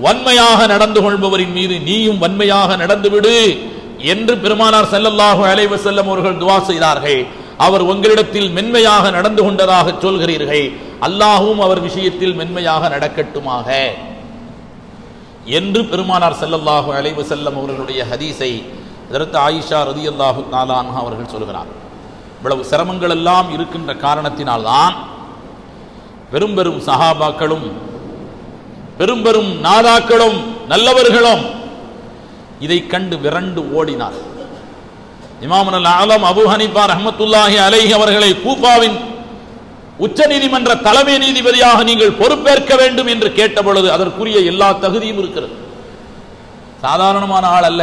வன்மையாக நடந்து கொள்பவரின் மீது நீயும் வன்மையாக நடந்துவிடு என்று பெருமானார் ஸல்லல்லாஹு அலைஹி வஸல்லம் அவர்கள் துஆ செய்தார்கள். அவர் உங்களிடத்தில் மென்மையாக நடந்து கொண்டதாக சொல்கிறீர்கள், அல்லாஹ்வும் அவர் விஷயத்தில் மென்மையாக நடக்கட்டுமாக என்று பெருமானார் ஸல்லல்லாஹு அலைஹி வஸல்லம் அவர்களுடைய ஹதீஸை ஹஜ்ரத் ஆயிஷா ரலியல்லாஹு தஆலா அன்ஹா அவர்கள் சொல்கிறார். இவ்வளவு சிரமங்கள் எல்லாம் இருக்கின்ற காரணத்தினால்தான் பெரும் பெரும் சஹாபாக்களும் பெரும் பெரும் நாதாக்களும் நல்லவர்களும் இதை கண்டு விரண்டு ஓடினார். இமாமுல் ஆலம் அபூ ஹனீஃபா ரஹ்மத்துல்லாஹி அலைஹி அவர்களை கூஃபாவின் உச்ச நீதிமன்ற தலைமை நீதிபதியாக நீங்கள் பொறுப்பேற்க வேண்டும் என்று கேட்ட பொழுது அதற்குரிய எல்லா தகுதியும் இருக்கிறது. சாதாரணமான ஆள் அல்ல,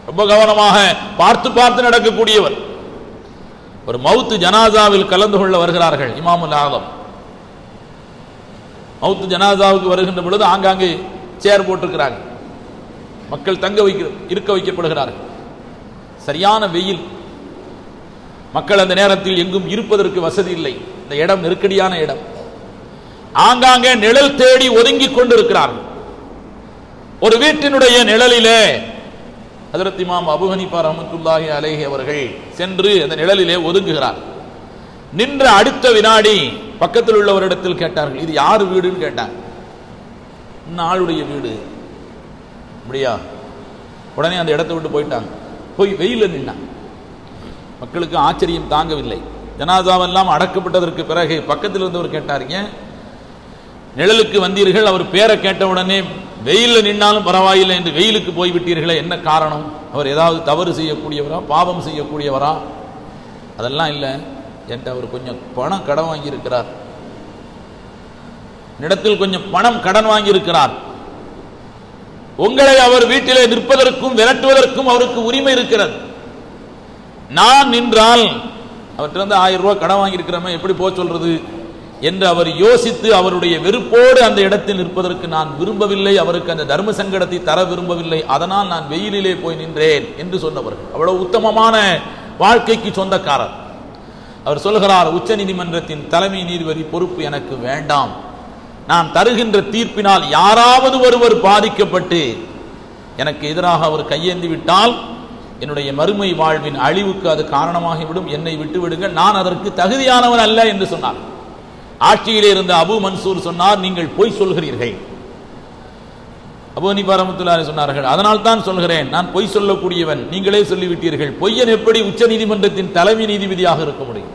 ரொம்ப கவனமாக பார்த்து பார்த்து நடக்கக்கூடியவர். ஒரு மவுத்து ஜனாசாவில் கலந்து கொள்ள வருகிறார்கள் இமாமுல் ஆலம். மவுத்து ஜனாசாவுக்கு வருகின்ற பொழுது ஆங்காங்கே சேர் போட்டிருக்கிறாங்க, மக்கள் இருக்க வைக்கப்படுகிறார்கள். சரியான வெயில், மக்கள் அந்த நேரத்தில் எங்கும் இருப்பதற்கு வசதி இல்லை, இந்த இடம் நெருக்கடியான இடம். ஆங்காங்கே நிழல் தேடி ஒதுங்கி கொண்டிருக்கிறார்கள். ஒரு வீட்டினுடைய நிழலிலே ஹஜ்ரத் இமாம் அபூ ஹனீஃபா ரஹ்மத்துல்லாஹி அலைஹி அவர்கள் சென்று அந்த நிழலிலே ஒதுங்குகிறார். நின்ற அடுத்த வினாடி பக்கத்தில் உள்ளவரிடத்தில் கேட்டார்கள், இது யார் வீடுன்னு கேட்டாங்க. ஆளுடைய வீடு அப்படியா? உடனே அந்த இடத்தை விட்டு போயிட்டாங்க, போய் வெயில நின்னாங்க. மக்களுக்கு ஆச்சரியம் தாங்கவில்லை. ஜனாசாவெல்லாம் அடக்கப்பட்டதற்கு பிறகு பக்கத்தில் இருந்தவர் கேட்டாருங்க, நிழலுக்கு வந்தீர்கள், அவர் பேரை கேட்ட உடனே வெயிலில் நின்னாலும் பரவாயில்லை என்று வெயிலுக்கு போய்விட்டீர்களே, என்ன காரணம்? அவர் ஏதாவது தவறு செய்யக்கூடியவரா, பாவம் செய்யக்கூடியவரா? அதெல்லாம் இல்லை, என்கிட்ட அவர் கொஞ்சம் பணம் கடன் வாங்கியிருக்கிறார், இடத்தில் கொஞ்சம் பணம் கடன் வாங்கியிருக்கிறார். உங்களை அவர் வீட்டிலே நிற்பதற்கும் விரட்டுவதற்கும் அவருக்கு உரிமை இருக்கிறது. நான் நின்றால் அவர்கிட்ட 1000 ரூபாய் கடன் வாங்கியிருக்கிறோமே, எப்படி போக சொல்றது என்று அவர் யோசித்து அவருடைய வெறுப்போடு அந்த இடத்தில் நிற்பதற்கு நான் விரும்பவில்லை, அவருக்கு அந்த தர்ம சங்கடத்தை தர விரும்பவில்லை, அதனால் நான் வெயிலிலே போய் நின்றேன் என்று சொன்னவர்கள். அவ்வளவு உத்தமமான வாழ்க்கைக்கு சொந்தக்காரர். அவர் சொல்கிறார், உச்ச நீதிமன்றத்தின் தலைமை நீதிபதி பொறுப்பு எனக்கு வேண்டாம், நான் தருகின்ற தீர்ப்பினால் யாராவது ஒருவர் பாதிக்கப்பட்டு எனக்கு எதிராக அவர் கையேந்தி விட்டால் என்னுடைய மறுமை வாழ்வின் அழிவுக்கு அது காரணமாகிவிடும், என்னை விட்டு விடுங்கள், நான் அதற்கு தகுதியானவன் அல்ல என்று சொன்னார். ஆட்சியிலே இருந்த அபு மன்சூர் சொன்னார், நீங்கள் பொய் சொல்கிறீர்கள். அபூ ஹனீஃபா ரஹ்மத்துல்லாஹி சொன்னார்கள், அதனால் தான் சொல்கிறேன், நான் பொய் சொல்லக்கூடியவன், நீங்களே சொல்லிவிட்டீர்கள், பொய்யன் எப்படி உச்ச நீதிமன்றத்தின் தலைமை நீதிபதியாக இருக்க முடியும்?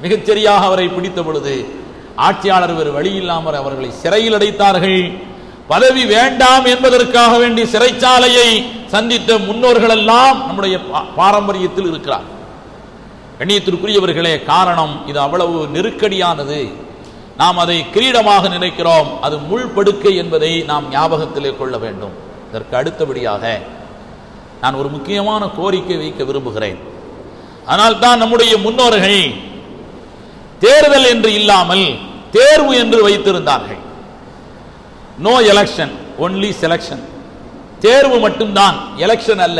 மிகச்சரியாக அவரை பிடித்த பொழுது ஆட்சியாளர் வேறு வழி இல்லாமல் அவர்களை சிறையில் அடைத்தார்கள். பதவி வேண்டாம் என்பதற்காக வேண்டி சிறைச்சாலையை சந்தித்த முன்னோர்கள் எல்லாம் நம்முடைய பாரம்பரியத்தில் இருக்கிறார். கண்ணியத்திற்குரியவர்களே, காரணம் இது அவ்வளவு நெருக்கடியானது. நாம் அதை கிரீடமாக நினைக்கிறோம், அது முள்படுக்கை என்பதை நாம் ஞாபகத்திலே கொள்ள வேண்டும். இதற்கு அடுத்தபடியாக நான் ஒரு முக்கியமான கோரிக்கை வைக்க விரும்புகிறேன். ஆனால் தான் நம்முடைய முன்னோர்கள் தேர்தல் என்று இல்லாமல் தேர்வு என்று வைத்திருந்தார்கள். No election, only selection. தேர்வு மட்டும்தான், எலெக்ஷன் அல்ல.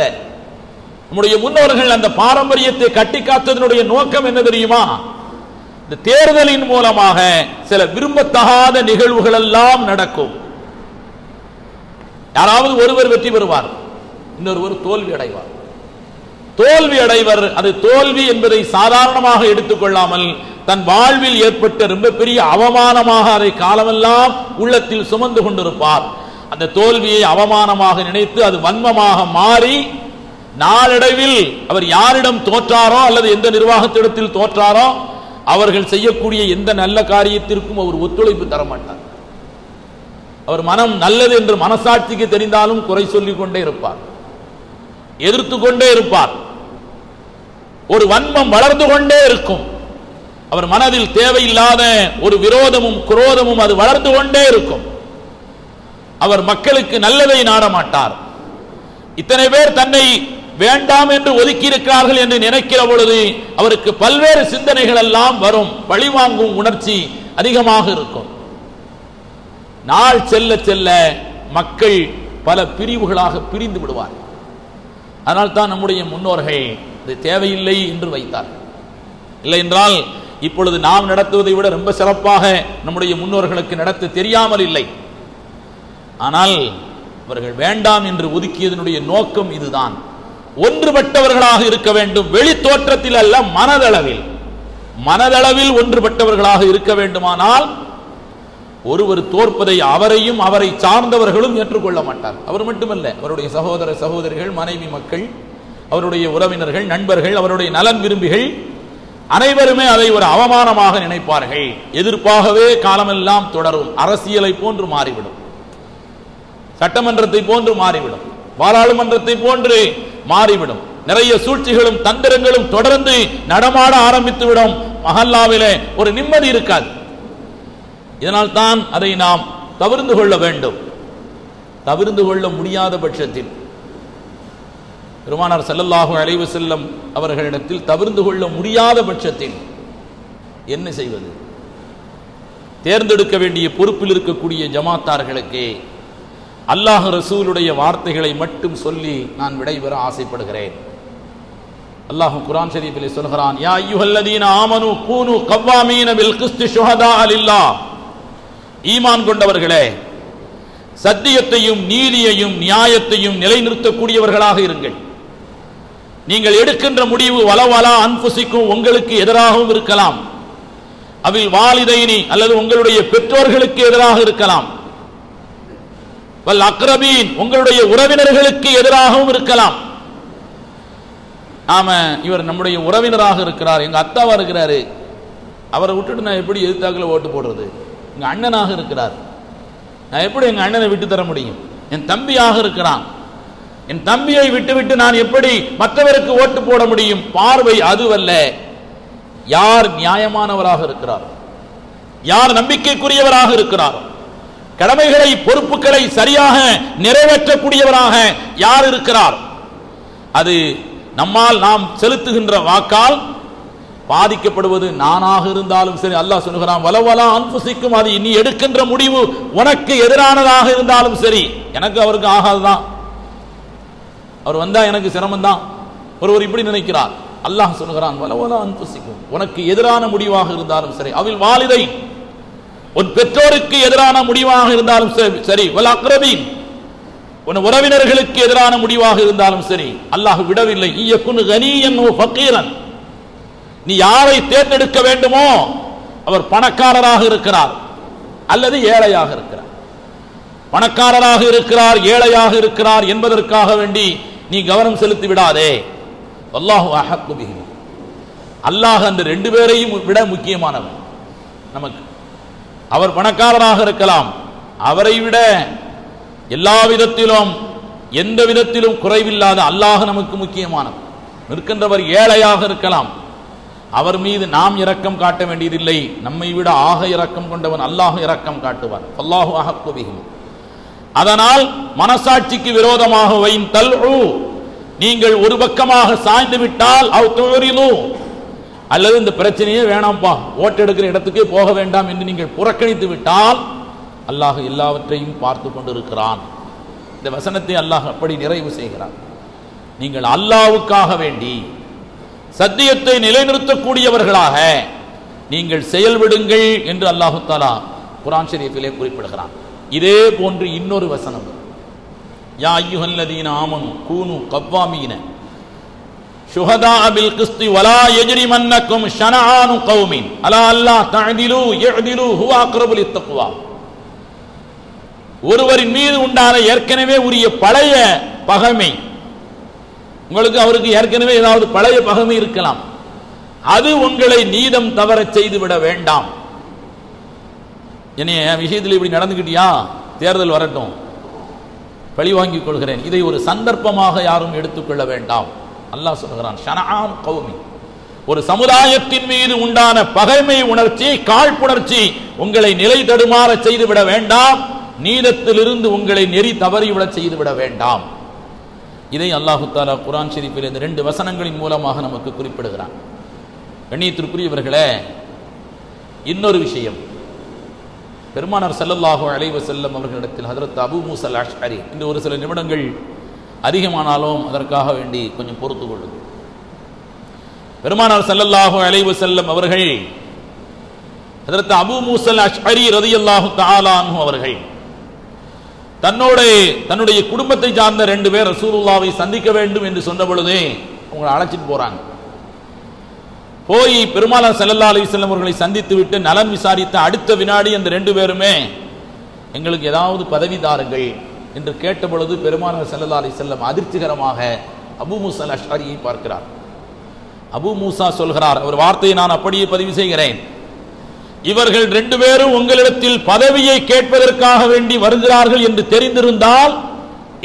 நம்முடைய முன்னோர்கள் அந்த பாரம்பரியத்தை கட்டி காத்ததனுடைய நோக்கம் என்ன தெரியுமா? இந்த தேர்தலின் மூலமாக சில விரும்பத்தகாத நிகழ்வுகள் எல்லாம் நடக்கும். யாராவது ஒருவர் வெற்றி பெறுவார், இன்னொருவர் தோல்வி அடைவார். தோல்வி அடைவர் அது தோல்வி என்பதை சாதாரணமாக எடுத்துக்கொள்ளாமல் தன் வாழ்வில் ஏற்பட்ட ரொம்ப பெரிய அவமானமாக அதை காலமெல்லாம் உள்ளத்தில் சுமந்து கொண்டிருப்பார். அந்த தோல்வியை அவமானமாக நினைத்து அது வன்மமாக மாறி நாளடைவில் அவர் யாரிடம் தோற்றாரோ அல்லது எந்த நிர்வாகத்திடத்தில் தோற்றாரோ அவர்கள் செய்யக்கூடிய எந்த நல்ல காரியத்திற்கும் அவர் ஒத்துழைப்பு தர மாட்டார். அவர் மனம் நல்லது என்று மனசாட்சிக்கு தெரிந்தாலும் குறை சொல்லிக் கொண்டே இருப்பார், எதிர்த்து கொண்டே இருப்பார். ஒரு வன்மம் வளர்ந்து கொண்டே இருக்கும். அவர் மனதில் தேவையில்லாத ஒரு விரோதமும் குரோதமும் அது வளர்ந்து கொண்டே இருக்கும். அவர் மக்களுக்கு நல்லதை நாட மாட்டார். இத்தனை பேர் தன்னை வேண்டாம் என்று ஒதுக்கி இருக்கிறார்கள் என்று நினைக்கிற பொழுது அவருக்கு பல்வேறு சிந்தனைகள் எல்லாம் வரும். பழிவாங்கும் உணர்ச்சி அதிகமாக இருக்கும். நாள் செல்ல செல்ல மக்கள் பல பிரிவுகளாக பிரிந்து விடுவார். அதனால் தான் நம்முடைய முன்னோர்கள் இது தேவையில்லை என்று வைத்தார். இல்லை என்றால் இப்பொழுது நாம் நடத்துவதை விட ரொம்ப சிறப்பாக நம்முடைய முன்னோர்களுக்கு நடத்த தெரியாமல் இல்லை. ஆனால் அவர்கள் வேண்டாம் என்று ஒதுக்கியதனுடைய நோக்கம் இதுதான். ஒன்றுபட்டவர்களாக இருக்க வேண்டும், வெளி தோற்றத்தில் அல்ல, மனதளவில். மனதளவில் ஒன்றுபட்டவர்களாக இருக்க வேண்டுமானால் ஒருவர் தோற்பதை அவரையும் அவரை சார்ந்தவர்களும் ஏற்றுக்கொள்ள மாட்டார். அவர் மட்டுமல்ல, அவருடைய சகோதர சகோதரிகள், மனைவி மக்கள், அவருடைய உறவினர்கள், நண்பர்கள், அவருடைய நலன் விரும்பிகள் அனைவருமே அதை ஒரு அவமானமாக நினைப்பார்கள். எதிர்ப்பாகவே காலமெல்லாம் தொடரும். அரசியலை போன்று மாறிவிடும், சட்டமன்றத்தை போன்று மாறிவிடும், பாராளுமன்றத்தை போன்று மாறிவிடும். நிறைய சூழ்ச்சிகளும் தந்திரங்களும் தொடர்ந்து நடமாட ஆரம்பித்துவிடும். மஹல்லாவிலே ஒரு நிம்மதி இருக்காது. இதனால் தான் அதை நாம் தவிர்த்து கொள்ள வேண்டும். தவிர்த்து கொள்ள முடியாத பட்சத்தில் பெருமானார் ஸல்லல்லாஹு அலைஹி வஸல்லம் அவர்களிடத்தில் தவிர்த்து கொள்ள முடியாத பட்சத்தில் என்ன செய்வது? தேர்ந்தெடுக்க வேண்டிய பொறுப்பில் இருக்கக்கூடிய ஜமாத்தார்களுக்கு அல்லாஹ் ரசூலுடைய வார்த்தைகளை மட்டும் சொல்லி நான் விடைபெற ஆசைப்படுகிறேன். அல்லாஹ் குர்ஆன் ஷரீஃபிலே சொல்கிறான், யா அய்யுஹல்லதீன ஆமனூ கூனூ கவ்வாமீன பில் கிஸ்தி ஷுஹதா லில்லாஹ். ஈமான் கொண்டவர்களே, சத்தியத்தையும் நீதியையும் நியாயத்தையும் நிலைநிறுத்தக்கூடியவர்களாக இருங்கள். நீங்கள் எடுக்கின்ற முடிவு வலவலா அன்ஃபுசிக்கும் உங்களுக்கு எதிராகவும் இருக்கலாம், அவில் வாலிதைனி அல்லது உங்களுடைய பெற்றோர்களுக்கு எதிராக இருக்கலாம், வல் அக்ரபீன் உங்களுடைய உறவினர்களுக்கு எதிராகவும் இருக்கலாம். ஆமா, இவர் நம்முடைய உறவினராக இருக்கிறார், எங்க அத்தாவா இருக்கிறாரு, அவரை விட்டுட்டு நான் எப்படி எதிர்த்தாக்குல ஓட்டு போடுறது? எங்க அண்ணனாக இருக்கிறார், நான் எப்படி எங்க அண்ணனை விட்டு தர முடியும்? என் தம்பியாக இருக்கிறான், என் தம்பியை விட்டுவிட்டு நான் எப்படி மற்றவருக்கு ஓட்டு போட முடியும்? பார்வை அதுவல்ல. யார் நியாயமானவராக இருக்கிறார், யார் நம்பிக்கைக்குரியவராக இருக்கிறார், கடமைகளை பொறுப்புகளை சரியாக நிறைவேற்றக்கூடியவராக யார் இருக்கிறார், அது நம்மால் நாம் செலுத்துகின்ற வாக்கால் பாதிக்கப்படுவது நானாக இருந்தாலும் சரி. அல்லாஹ் சொல்கிறான், வலவலா அன்ஃபுசிக்கும், அது நீ எடுக்கின்ற முடிவு உனக்கு எதிரானதாக இருந்தாலும் சரி. எனக்கு அவருக்கு ஆகாதுதான், அவர் வந்தா எனக்கு சிரமம் தான், ஒருவர் இப்படி நினைக்கிறார். அல்லாஹ் சொல்கிறான், வலவலா அன்ஃபுசிக்கும், உனக்கு எதிரான முடிவாக இருந்தாலும் சரி. அவில் வாலிதை, உன் பெற்றோருக்கு எதிரான முடிவாக இருந்தாலும் சரி. வல் அக்ரபீன், உன் உறவினர்களுக்கு எதிரான முடிவாக இருந்தாலும் சரி. அல்லாஹ் விடவில்லை. இயக்குன் கனியன் ஃபகீரன், நீ யாரை தேர்ந்தெடுக்க வேண்டுமோ அவர் பணக்காரராக இருக்கிறார் அல்லது ஏழையாக இருக்கிறார். பணக்காரராக இருக்கிறார் ஏழையாக இருக்கிறார் என்பதற்காக வேண்டி நீ கவனம் செலுத்தி விடாதே. அல்லாஹு அஹக்கு பிஹி, அல்லாஹ் அந்த ரெண்டு பேரையும் விட முக்கியமானவர் நமக்கு. அவர் பணக்காரராக இருக்கலாம், அவரை விட எல்லா விதத்திலும் எந்த விதத்திலும் குறைவில்லாத அல்லாஹ் நமக்கு முக்கியமானவர். நிற்கின்றவர் ஏழையாக இருக்கலாம், அவர் மீது நாம் இரக்கம் காட்ட வேண்டியதில்லை, நம்மை விட ஆக இரக்கம் கொண்டவன் அல்லாஹ் இரக்கம் காட்டுவார். அல்லாஹு அஹக்கு பிஹி. அதனால் மனசாட்சிக்கு விரோதமாக வைன் தல்உ, நீங்கள் ஒரு பக்கமாக சாய்ந்து விட்டால் அவ் துரிது, அல்லது இந்த பிரச்சனையே வேணாம்பா, ஓட்டெடுக்கிற இடத்துக்கே போக வேண்டாம் என்று நீங்கள் புறக்கணித்து விட்டால் அல்லாஹ் எல்லாவற்றையும் பார்த்து கொண்டிருக்கிறான். இந்த வசனத்தை அல்லாஹ் அப்படி நிறைவு செய்கிறான். நீங்கள் அல்லாஹ்வுக்காக வேண்டி சத்தியத்தை நிலைநிறுத்தக்கூடியவர்களாக நீங்கள் செயல்படுங்கள் என்று அல்லாஹு தஆலா குர்ஆன் ஷரீஃபிலே குறிப்பிடுகிறான். இதே போன்று இன்னொரு வசனம், யா அய்யுஹல்லதீன ஆமனு கூனு கவ்வாமீன ஷுஹதா பில் கிஸ்தி வலா யஜ்ரிமன்னக்கும் ஷனஆனு கௌமின் அலா அல்லா தஅதிலு யஅதிலு ஹுவ அக்ரபு லித்தக்வா. ஒருவரின் மீது உண்டான ஏற்கனவே உரிய பழைய பகைமை, உங்களுக்கு அவருக்கு ஏற்கனவே ஏதாவது பழைய பகைமை இருக்கலாம், அது உங்களை நீதம் தவற செய்து விட வேண்டாம். என்னைய விஷயத்தில் இப்படி நடந்துக்கிட்டியா, தேர்தல் வரட்டும், பழி வாங்கிக் கொள்கிறேன், இதை ஒரு சந்தர்ப்பமாக யாரும் எடுத்துக்கொள்ள வேண்டாம். அல்லாஹ் சொல்கிறான், ஷனஆன் கௌமி, ஒரு சமுதாயத்தின் மீது உண்டான பகைமை உணர்ச்சி, காழ்ப்புணர்ச்சி உங்களை நிலை தடுமாற செய்துவிட வேண்டாம், நீதத்திலிருந்து உங்களை நெறி தவறிவிட செய்துவிட வேண்டாம். இதை அல்லாஹு தஆலா குர்ஆன் ஷரீஃபில் இந்த 2 வசனங்களின் மூலமாக நமக்கு குறிப்பிடுகிறான். கண்ணியத்திற்குரியவர்களே, இன்னொரு விஷயம், பெருமானார் ஸல்லல்லாஹு அலைஹி வஸல்லம் அவர்களிடத்தில் ஹஜ்ரத் அபூ மூஸா அல்-அஷ்அரி, இந்த ஒரு சில நிமிடங்கள் அதிகமானாலும் அதற்காக வேண்டி கொஞ்சம் பொறுத்து கொள்ளுங்கள். பெருமானார் ஸல்லல்லாஹு அலைஹி வஸல்லம் அவர்கள் ஹஜ்ரத் அபூ மூஸா அல்-அஷ்அரி ரலியல்லாஹு தஆலா அன்ஹு அவர்கள் தன்னுடைய குடும்பத்தை சார்ந்த 2 பேர் ரசூலுல்லாஹ்வை சந்திக்க வேண்டும் என்று சொன்ன பொழுதே அவங்களை அழைச்சிட்டு போறாங்க. போய் பெருமானார் ஸல்லல்லாஹு அலைஹி வஸல்லம் அவர்களை சந்தித்து விட்டு நலன் விசாரித்த அடுத்த வினாடி அந்த 2 பேருமே எங்களுக்கு ஏதாவது பதவி தாருங்கள் என்று கேட்ட பொழுது பெருமானார் ஸல்லல்லாஹு அலைஹி வஸல்லம் அதிர்ச்சிகரமாக அபூ மூஸா அல்-அஷ்அரியை பார்க்கிறார். அபூ மூஸா சொல்கிறார், அவர் வார்த்தையை நான் அப்படியே பதிவு செய்கிறேன், இவர்கள் 2 பேரும் உங்களிடத்தில் பதவியை கேட்பதற்காக வேண்டி வருகிறார்கள் என்று தெரிந்திருந்தால்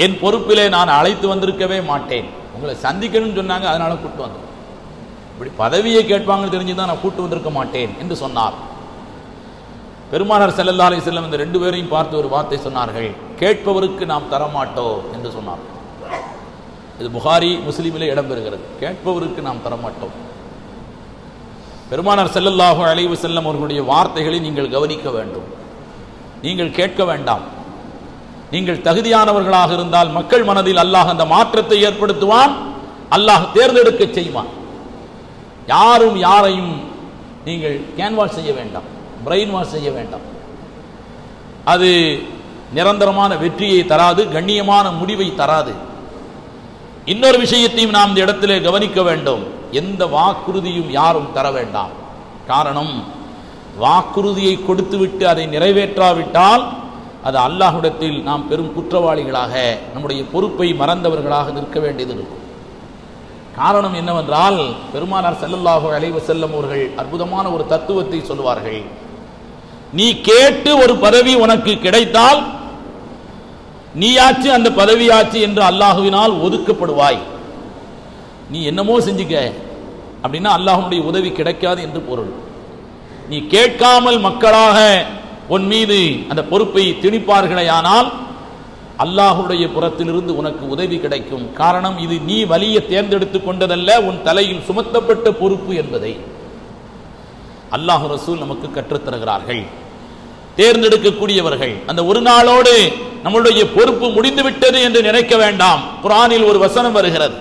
என் பொறுப்பிலே நான் அழைத்து வந்திருக்கவே மாட்டேன். உங்களை சந்திக்கணும்னு சொன்னாங்க, அதனால கூட்டு வந்தேன். இப்படி பதவியை கேட்பாங்கன்னு தெரிஞ்சுதான் நான் கூட்டு வந்திருக்க மாட்டேன் என்று சொன்னார். பெருமானார் ஸல்லல்லாஹு அலைஹி வஸல்லம் இந்த 2 பேரையும் பார்த்து ஒரு வார்த்தை சொன்னார்கள், கேட்பவருக்கு நாம் தரமாட்டோம் என்று சொன்னார். இது புகாரி முஸ்லிமிலே இடம்பெறுகிறது. கேட்பவருக்கு நாம் தரமாட்டோம். பெருமானார் ஸல்லல்லாஹு அலைஹி வஸல்லம் அவர்களுடைய வார்த்தைகளை நீங்கள் கவனிக்க வேண்டும். நீங்கள் கேட்க வேண்டாம். நீங்கள் தகுதியானவர்களாக இருந்தால் மக்கள் மனதில் அல்லாஹ் அந்த மாற்றத்தை ஏற்படுத்துவான், அல்லாஹ் தேர்ந்தெடுக்க செய்வான். யாரும் யாரையும் நீங்கள் கேன்வாஷ் செய்ய வேண்டாம், பிரெயின் வாஷ் செய்ய வேண்டாம். அது நிரந்தரமான வெற்றியை தராது, கண்ணியமான முடிவை தராது. இன்னொரு விஷயத்தையும் நாம் இந்த இடத்திலே கவனிக்க வேண்டும், எந்த வாக்குறுதியும் யாரும் தர வேண்டாம். காரணம், வாக்குறுதியை கொடுத்துவிட்டு அதை நிறைவேற்றாவிட்டால் அது அல்லாஹ்விடத்தில் நாம் பெரும் குற்றவாளிகளாக, நம்முடைய பொறுப்பை மறந்தவர்களாக நிற்க வேண்டியது இருக்கும். காரணம் என்னவென்றால், பெருமானார் ஸல்லல்லாஹு அலைஹி வஸல்லம் அவர்கள் அற்புதமான ஒரு தத்துவத்தை சொல்வார்கள். நீ கேட்டு ஒரு பதவி உனக்கு கிடைத்தால் நீயாச்சு அந்த பதவியாச்சு என்று அல்லாஹுவினால் ஒதுக்கப்படுவாய். நீ என்னமோ செஞ்சுக்க அப்படின்னா அல்லாஹ்வுடைய உதவி கிடைக்காது என்று பொருள். நீ கேட்காமல் மக்களாக உன் மீது அந்த பொறுப்பை திணிப்பார்களேயானால் அல்லாஹ்வுடைய புறத்திலிருந்து உனக்கு உதவி கிடைக்கும். காரணம், இது நீ வலிய தேர்ந்தெடுத்து கொண்டதல்ல, உன் தலையில் சுமத்தப்பட்ட பொறுப்பு என்பதை அல்லாஹ் ரசூல் நமக்கு கற்றுத்தருகிறார்கள். தேர்ந்தெடுக்கக்கூடியவர்கள் அந்த ஒரு நாளோடு நம்முடைய பொறுப்பு முடிந்துவிட்டது என்று நினைக்க வேண்டாம். குர்ஆனில் ஒரு வசனம் வருகிறது,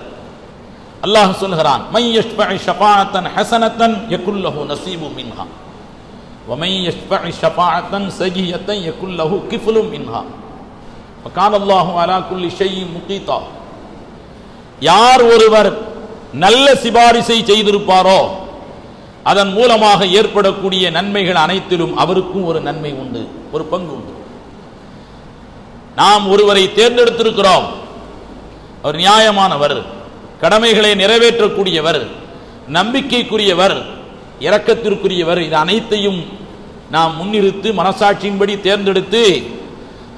அல்லாஹ் சொல்கிறான், மை யஷ்ஃபஇ ஷஃபாஅத்தன் ஹஸனத்தன் யகுல் லஹு நஸீபும் மின்ஹா வ மை யஷ்ஃபஇ ஷஃபாஅத்தன் சஜியத்தன் யகுல் லஹு கிஃப்லும் மின்ஹா வ கான அல்லாஹு அலா குல்லி ஷைஇன் முகீதா. யார் ஒருவர் நல்ல சிபாரிசை செய்திருப்பாரோ அதன் மூலமாக ஏற்படக்கூடிய நன்மைகள் அனைத்திலும் அவருக்கும் ஒரு நன்மை உண்டு, ஒரு பங்கு உண்டு. நாம் ஒருவரை தேர்ந்தெடுத்திருக்கிறோம், அவர் நியாயமானவர், கடமைகளை நிறைவேற்றக்கூடியவர், நம்பிக்கைக்குரியவர், இரக்கத்திற்குரியவர், இது அனைத்தையும் நாம் முன்னிறுத்து மனசாட்சியின்படி தேர்ந்தெடுத்து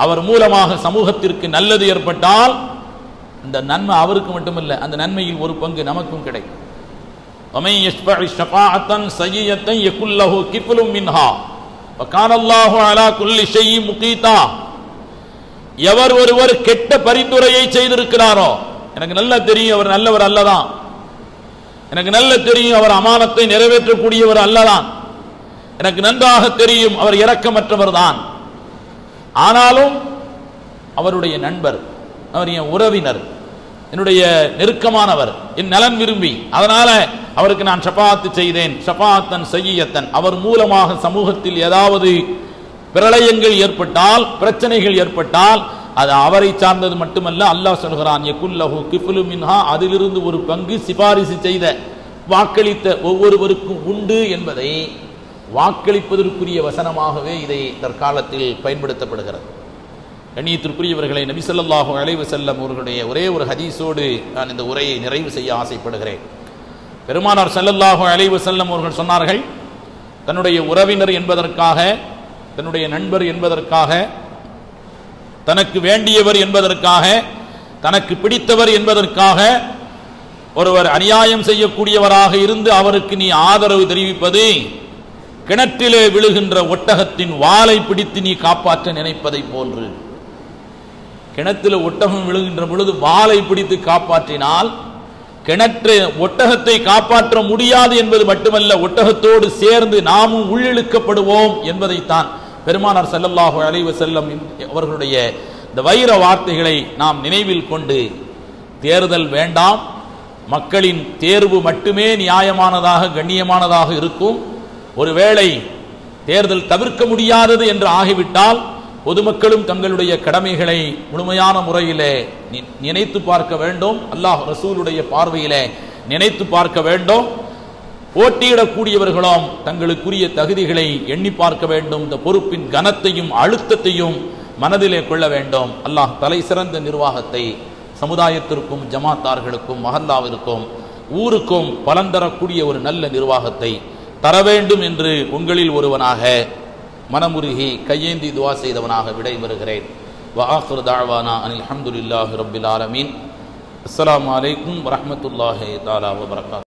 அவர் மூலமாக சமூகத்திற்கு நல்லது ஏற்பட்டால் இந்த நன்மை அவருக்கு மட்டுமல்ல, அந்த நன்மையில் ஒரு பங்கு நமக்கும் கிடைக்கும். وَمَن يَشْفَعِ شَفَاعَةً سَيِّئَةً يَكُن لَّهُ كِفْلٌ مِّنْهَا وَكَانَ اللَّهُ عَلَى كُلِّ شَيْءٍ مُقِيتًا. எவர் ஒருவர் கெட்ட பரிந்துரையை செய்திருக்கிறாரோ, எனக்கு நல்லா தெரியும் அவர் நல்லவர் அல்லதான், எனக்கு நல்ல தெரியும் அவர் அமானத்தை நிறைவேற்றக்கூடியவர் அல்லதான், எனக்கு நன்றாக தெரியும் அவர் இரக்கமற்றவர் தான், ஆனாலும் அவருடைய நண்பர், அவர் என் உறவினர், என்னுடைய நெருக்கமானவர், என் நலன் விரும்பி, அதனால அவருக்கு நான் ஷஃபாஅத் செய்தேன். ஷஃபாஅத்தன் சய்யியத்தன், அவர் மூலமாக சமூகத்தில் ஏதாவது பிரளயங்கள் ஏற்பட்டால், பிரச்சனைகள் ஏற்பட்டால் அது அவரை சார்ந்தது மட்டுமல்ல. அல்லாஹ் சொல்கிறான், யகுல்லஹு கிஃப்லு மின்ஹா, அதிலிருந்து ஒரு பங்கு சிபாரிசு செய்த வாக்களித்த ஒவ்வொருவருக்கும் உண்டு என்பதை வாக்களிப்பதற்குரிய வசனமாகவே இதை தற்காலத்தில் பயன்படுத்தப்படுகிறது. கண்ணியத்திற்குரியவர்களை, நபி ஸல்லல்லாஹு அலைஹி வஸல்லம் அவர்களுடைய ஒரே ஒரு ஹதீஸோடு நான் இந்த உரையை நிறைவு செய்ய ஆசைப்படுகிறேன். பெருமானார் ஸல்லல்லாஹு அலைஹி வஸல்லம் அவர்கள் சொன்னார்கள், தன்னுடைய உறவினர் என்பதற்காக, தன்னுடைய நண்பர் என்பதற்காக, தனக்கு வேண்டியவர் என்பதற்காக, தனக்கு பிடித்தவர் என்பதற்காக ஒருவர் அநியாயம் செய்யக்கூடியவராக இருந்து அவருக்கு நீ ஆதரவு தெரிவிப்பது கிணற்றிலே விழுகின்ற ஒட்டகத்தின் வாலை பிடித்து நீ காப்பாற்ற நினைப்பதை போன்று. கிணற்றில் ஒட்டகம் விழுகின்ற பொழுது வாலை பிடித்து காப்பாற்றினால் கிணற்று ஒட்டகத்தை காப்பாற்ற முடியாது என்பது மட்டுமல்ல, ஒட்டகத்தோடு சேர்ந்து நாமும் உள்ளிழுக்கப்படுவோம் என்பதைத்தான் பெருமானார் ஸல்லல்லாஹு அலைஹி வஸல்லம் அவர்களுடைய இந்த வைர வார்த்தைகளை நாம் நினைவில் கொண்டு, தேர்தல் வேண்டாம், மக்களின் தேர்வு மட்டுமே நியாயமானதாக கண்ணியமானதாக இருக்கும். ஒருவேளை தேர்தல் தவிர்க்க முடியாதது என்று ஆகிவிட்டால் பொதுமக்களும் தங்களுடைய கடமைகளை முழுமையான முறையிலே நினைத்து பார்க்க வேண்டும். அல்லாஹ் ரசூலுடைய பார்வையிலே நினைத்து பார்க்க வேண்டும். போட்டியிடக்கூடியவர்களும் தங்களுக்குரிய தகுதிகளை எண்ணி பார்க்க வேண்டும். இந்த பொறுப்பின் கனத்தையும் அழுத்தத்தையும் மனதிலே கொள்ள வேண்டும். அல்லாஹ் தலை சிறந்த நிர்வாகத்தை சமுதாயத்திற்கும், ஜமாத்தார்களுக்கும், மஹல்லாவிற்கும், ஊருக்கும் பலன் தரக்கூடிய ஒரு நல்ல நிர்வாகத்தை தர வேண்டும் என்று உங்களில் ஒருவனாக மனமுருகி கையேந்தி துவா செய்தவனாக விடைபெறுகிறேன். வஆகிரு தஅவானா அனில் ஹம்துலில்லாஹி ரப்பில் ஆலமீன். அஸ்ஸலாமு அலைக்கும் வரஹ்மத்துல்லாஹி தஆலா வபரகாத்துஹு.